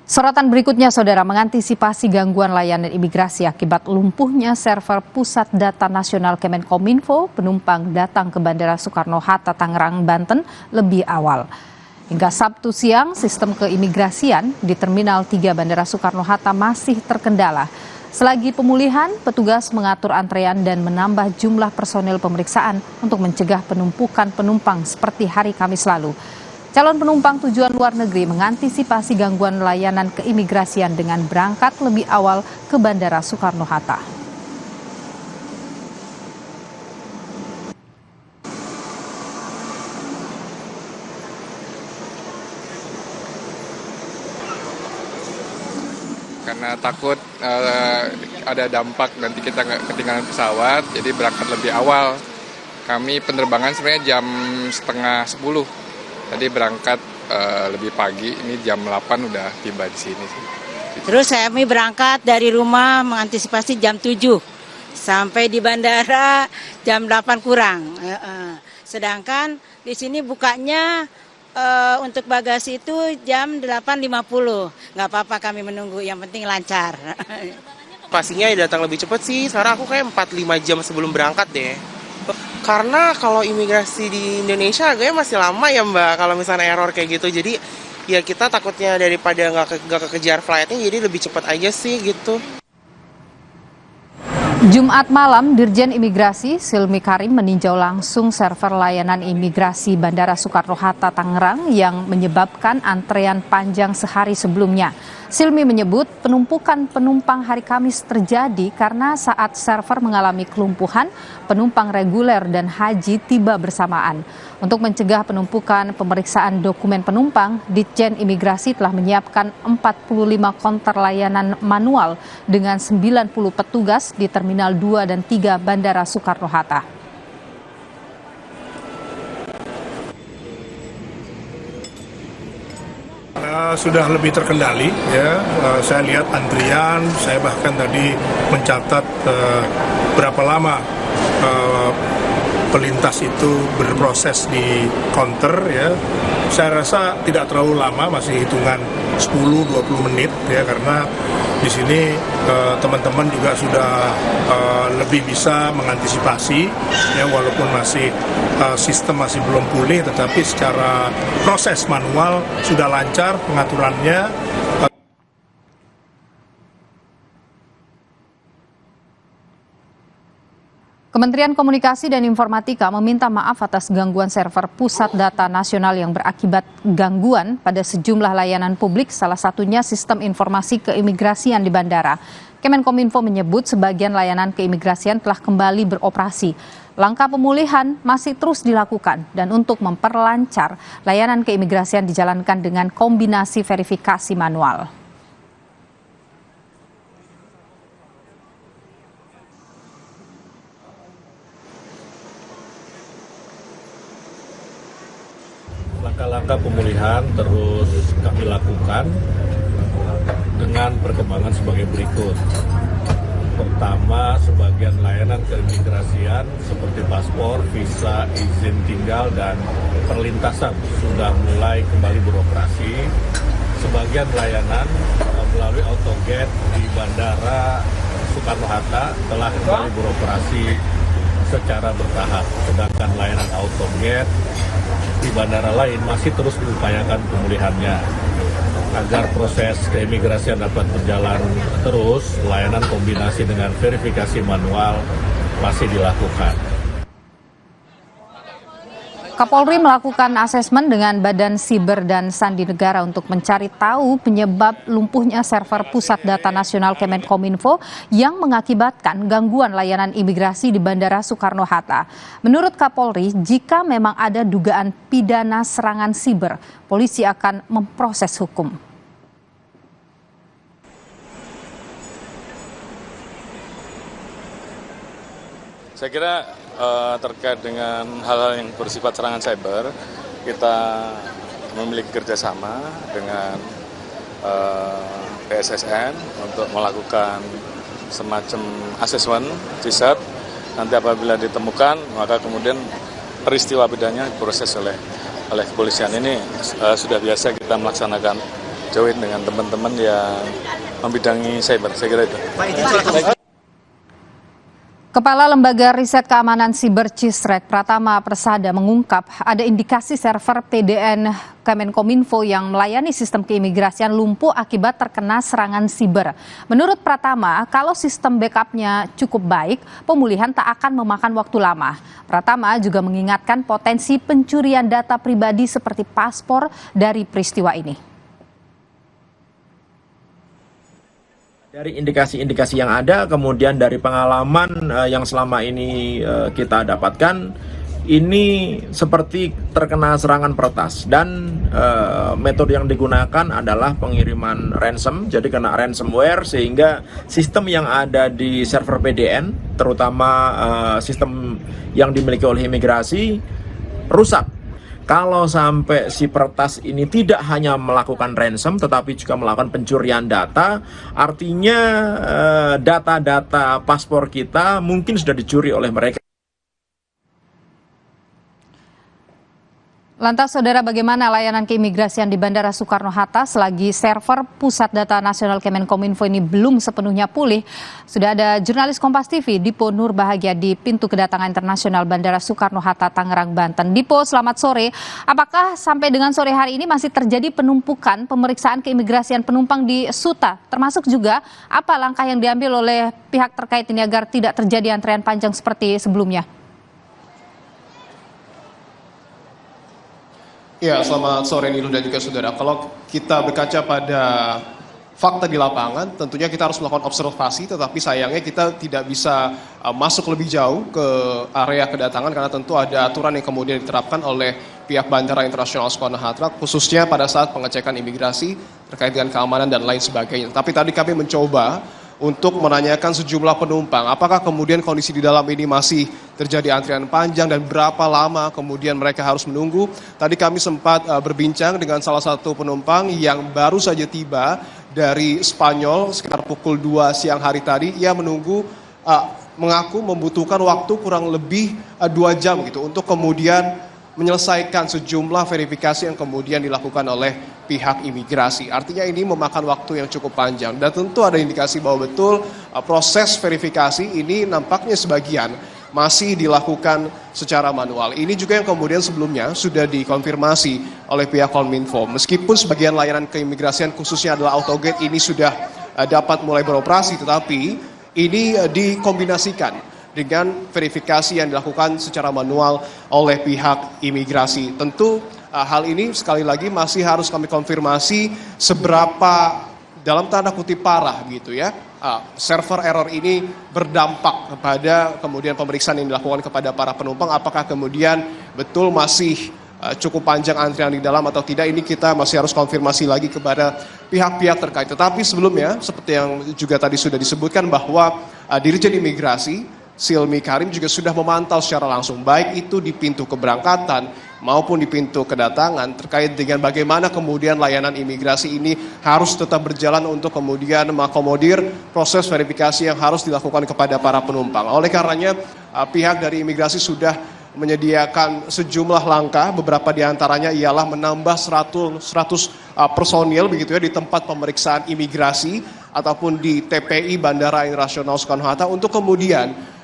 Sorotan berikutnya, Saudara, mengantisipasi gangguan layanan imigrasi akibat lumpuhnya server Pusat Data Nasional Kemenkominfo, penumpang datang ke Bandara Soekarno-Hatta, Tangerang, Banten lebih awal. Hingga Sabtu siang, sistem keimigrasian di Terminal 3 Bandara Soekarno-Hatta masih terkendala. Selagi pemulihan, petugas mengatur antrean dan menambah jumlah personil pemeriksaan untuk mencegah penumpukan penumpang seperti hari Kamis lalu. Calon penumpang tujuan luar negeri mengantisipasi gangguan layanan keimigrasian dengan berangkat lebih awal ke Bandara Soekarno-Hatta. Karena takut ada dampak nanti kita nggak ketinggalan pesawat, jadi berangkat lebih awal. Kami penerbangan sebenarnya jam 9:30. Tadi berangkat lebih pagi, ini jam 8 udah tiba di sini. Terus kami berangkat dari rumah mengantisipasi jam 7 sampai di bandara jam 8 kurang. Sedangkan di sini bukanya untuk bagasi itu jam 8.50. Nggak apa-apa kami menunggu, yang penting lancar. Pastinya datang lebih cepat sih, sekarang aku kayak 4-5 jam sebelum berangkat deh. Karena kalau imigrasi di Indonesia agaknya masih lama ya Mbak, kalau misalnya error kayak gitu. Jadi ya kita takutnya daripada nggak kekejar flightnya, jadi lebih cepat aja sih gitu. Jumat malam, Dirjen Imigrasi Silmi Karim meninjau langsung server layanan imigrasi Bandara Soekarno-Hatta, Tangerang yang menyebabkan antrean panjang sehari sebelumnya. Silmi menyebut penumpukan penumpang hari Kamis terjadi karena saat server mengalami kelumpuhan, penumpang reguler dan haji tiba bersamaan. Untuk mencegah penumpukan pemeriksaan dokumen penumpang, Ditjen Imigrasi telah menyiapkan 45 konter layanan manual dengan 90 petugas di Terminal 2 dan 3 Bandara Soekarno-Hatta. Sudah lebih terkendali ya, saya lihat antrian, saya bahkan tadi mencatat berapa lama pelintas itu berproses di counter ya. Saya rasa tidak terlalu lama, masih hitungan 10-20 menit ya, karena di sini teman-teman juga sudah lebih bisa mengantisipasi ya, walaupun masih sistem masih belum pulih, tetapi secara proses manual sudah lancar pengaturannya. Kementerian Komunikasi dan Informatika meminta maaf atas gangguan server Pusat Data Nasional yang berakibat gangguan pada sejumlah layanan publik, salah satunya sistem informasi keimigrasian di bandara. Kemenkominfo menyebut sebagian layanan keimigrasian telah kembali beroperasi. Langkah pemulihan masih terus dilakukan dan untuk memperlancar layanan keimigrasian dijalankan dengan kombinasi verifikasi manual. Langkah-langkah pemulihan terus kami lakukan dengan perkembangan sebagai berikut. Pertama, sebagian layanan keimigrasian seperti paspor, visa, izin tinggal, dan perlintasan sudah mulai kembali beroperasi. Sebagian layanan melalui autogate di Bandara Soekarno-Hatta telah kembali beroperasi secara bertahap. Sedangkan layanan autogate di bandara lain masih terus diupayakan pemulihannya. Agar proses keimigrasian dapat berjalan terus, layanan kombinasi dengan verifikasi manual masih dilakukan. Kapolri melakukan asesmen dengan Badan Siber dan Sandi Negara untuk mencari tahu penyebab lumpuhnya server Pusat Data Nasional Kemenkominfo yang mengakibatkan gangguan layanan imigrasi di Bandara Soekarno-Hatta. Menurut Kapolri, jika memang ada dugaan pidana serangan siber, polisi akan memproses hukum. Saya kira terkait dengan hal-hal yang bersifat serangan cyber, kita memiliki kerjasama dengan PSSN untuk melakukan semacam asesmen riset. Nanti apabila ditemukan, maka kemudian peristiwa pidananya diproses oleh kepolisian. Ini sudah biasa kita melaksanakan join dengan teman-teman yang membidangi cyber, saya kira itu. Kepala Lembaga Riset Keamanan Siber Cisrek Pratama Persada mengungkap ada indikasi server PDN Kemenkominfo yang melayani sistem keimigrasian lumpuh akibat terkena serangan siber. Menurut Pratama, kalau sistem backupnya cukup baik, pemulihan tak akan memakan waktu lama. Pratama juga mengingatkan potensi pencurian data pribadi seperti paspor dari peristiwa ini. Dari indikasi-indikasi yang ada, kemudian dari pengalaman yang selama ini kita dapatkan, ini seperti terkena serangan peretas dan metode yang digunakan adalah pengiriman ransom, jadi kena ransomware sehingga sistem yang ada di server PDN, terutama sistem yang dimiliki oleh imigrasi, rusak. Kalau sampai si peretas ini tidak hanya melakukan ransom tetapi juga melakukan pencurian data, artinya data-data paspor kita mungkin sudah dicuri oleh mereka. Lantas, Saudara, bagaimana layanan keimigrasian di Bandara Soekarno-Hatta selagi server Pusat Data Nasional Kemenkominfo ini belum sepenuhnya pulih? Sudah ada jurnalis Kompas TV, Dipo Nur Bahagia di pintu kedatangan internasional Bandara Soekarno-Hatta, Tangerang, Banten. Dipo, selamat sore. Apakah sampai dengan sore hari ini masih terjadi penumpukan pemeriksaan keimigrasian penumpang di SUTA? Termasuk juga apa langkah yang diambil oleh pihak terkait ini agar tidak terjadi antrean panjang seperti sebelumnya? Ya, selamat sore Niluh dan juga saudara. Kalau kita berkaca pada fakta di lapangan, tentunya kita harus melakukan observasi, tetapi sayangnya kita tidak bisa masuk lebih jauh ke area kedatangan karena tentu ada aturan yang kemudian diterapkan oleh pihak Bandara Internasional Soekarno-Hatta, khususnya pada saat pengecekan imigrasi terkait dengan keamanan dan lain sebagainya. Tapi tadi kami mencoba untuk menanyakan sejumlah penumpang, apakah kemudian kondisi di dalam ini masih terjadi antrian panjang dan berapa lama kemudian mereka harus menunggu. Tadi kami sempat berbincang dengan salah satu penumpang yang baru saja tiba dari Spanyol sekitar pukul 2 siang hari tadi. Ia menunggu, mengaku membutuhkan waktu kurang lebih 2 jam gitu untuk kemudian menyelesaikan sejumlah verifikasi yang kemudian dilakukan oleh pihak imigrasi. Artinya ini memakan waktu yang cukup panjang dan tentu ada indikasi bahwa betul proses verifikasi ini nampaknya sebagian masih dilakukan secara manual. Ini juga yang kemudian sebelumnya sudah dikonfirmasi oleh pihak Kominfo. Meskipun sebagian layanan keimigrasian khususnya adalah autogate ini sudah dapat mulai beroperasi, tetapi ini dikombinasikan dengan verifikasi yang dilakukan secara manual oleh pihak imigrasi. Tentu hal ini sekali lagi masih harus kami konfirmasi seberapa dalam tanda kutip parah gitu ya. Server error ini berdampak kepada kemudian pemeriksaan yang dilakukan kepada para penumpang. Apakah kemudian betul masih cukup panjang antrian di dalam atau tidak, ini kita masih harus konfirmasi lagi kepada pihak-pihak terkait. Tetapi sebelumnya seperti yang juga tadi sudah disebutkan bahwa Dirjen Imigrasi Silmi Karim juga sudah memantau secara langsung, baik itu di pintu keberangkatan maupun di pintu kedatangan, terkait dengan bagaimana kemudian layanan imigrasi ini harus tetap berjalan untuk kemudian mengakomodir proses verifikasi yang harus dilakukan kepada para penumpang. Oleh karenanya, pihak dari imigrasi sudah menyediakan sejumlah langkah, beberapa diantaranya ialah menambah 100 personil begitu ya di tempat pemeriksaan imigrasi ataupun di TPI Bandara Internasional Soekarno-Hatta untuk kemudian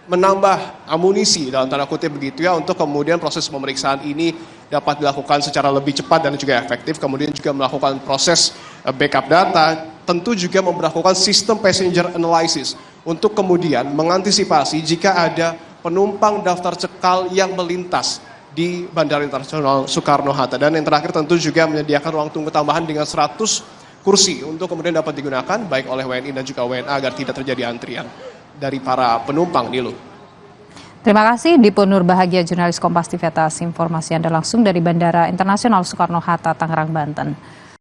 menambah amunisi dalam tanda kutip begitu ya untuk kemudian proses pemeriksaan ini dapat dilakukan secara lebih cepat dan juga efektif, kemudian juga melakukan proses backup data, tentu juga memperlakukan sistem passenger analysis untuk kemudian mengantisipasi jika ada penumpang daftar cekal yang melintas di Bandara Internasional Soekarno-Hatta. Dan yang terakhir tentu juga menyediakan ruang tunggu tambahan dengan 100 kursi untuk kemudian dapat digunakan baik oleh WNI dan juga WNA agar tidak terjadi antrian dari para penumpang, Nilu. Terima kasih Dipo Nur Bahagia, jurnalis Kompas TV atas informasi Anda langsung dari Bandara Internasional Soekarno-Hatta, Tangerang, Banten.